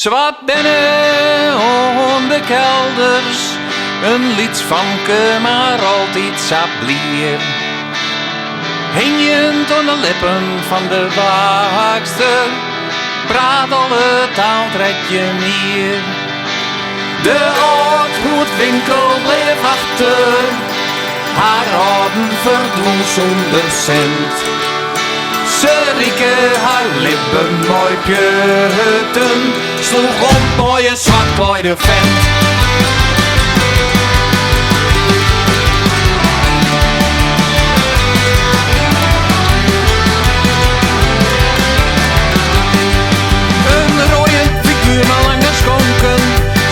Zwart binnen on de kelders, een liedvanke maar altijd sablier. Hingend aan de lippen van de waakster, praat alle taal trek je meer. De oudgoedwinkel bleef achter, haar orden verdween zonder cent. Ze rieken haar lippen mooi pjutten, sloeg op mooie zwartkleurde vent. Een rode figuur maar lang geschonken,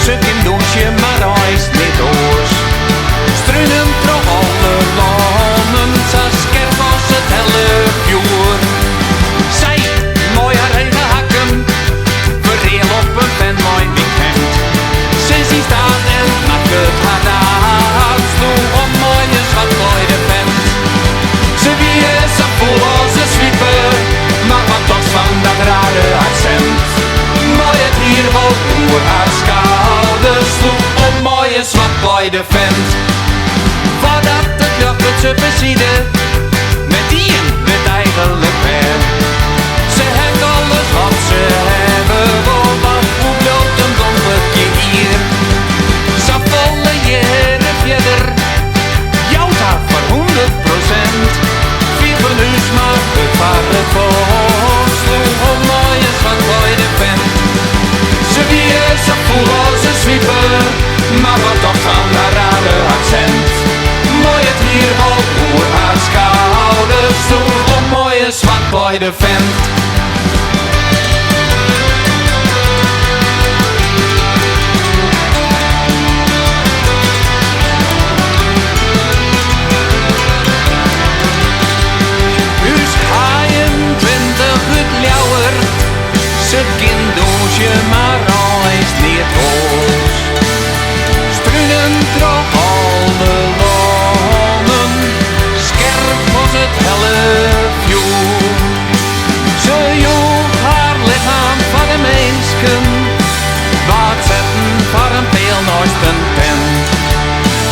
zit in doosje maar hij is niet oors. Struinen trok alle landen, zas kerk was het helle vuur. Zij, mooi haar eigen hakken, verreel op een pen mooi weekend. Ze ziet staan en maakt het haar daar, sloeg op mooie zwartkleurde vent. Ze wie is zo vol als een zwieper, maar wat toch van dat rare accent. Mooi het hier wel oer haar schouders, sloeg op mooie zwartkleurde vent. Voordat het jacht het ze besiede, met die en met eigenlijk ver. Ze heeft alles wat ze hebben, wat hoe bloot een blondetje hier. Ze volle jaren verder, jouwt haar voor 100%. Vier van huis maar het waar het voor, sloeg op mooie zwartkleurde vent. Ze wie is zo voel als een zwieper, maar wat toch van haar rare accent. Mooi het hier al oer haar schouders, sloeg op mooie zwartkleurde vent. Huis 21 het ljouwer, ze kindoosje maar reis niet hoos. Struinen trok alle landen, scherp was het helle vuur. Ze joeg haar lichaam van de mensken, wat zetten voor een peel naast een pen.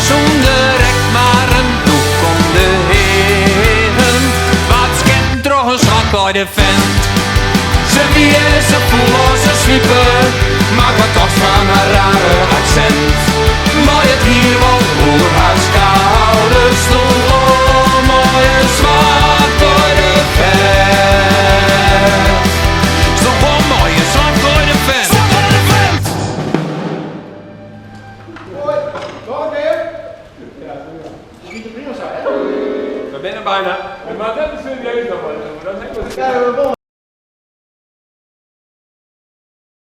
Zonder rek maar een doek om de heren, wat schep droeg een zwartkleurde vent. Ze wie is zo voel als een zwieper, maar wat toch van haar rare accent. Mooi het hier wel oer haar schouders, sloeg op mooie zwartkleurde vent. Sloeg op mooie zwartkleurde vent. Hoi, nog weer? Ja, niet de prima zijn, hè? We zijn bijna. Maar dat is serieus nog wel. Dat is echt wel. Ja, we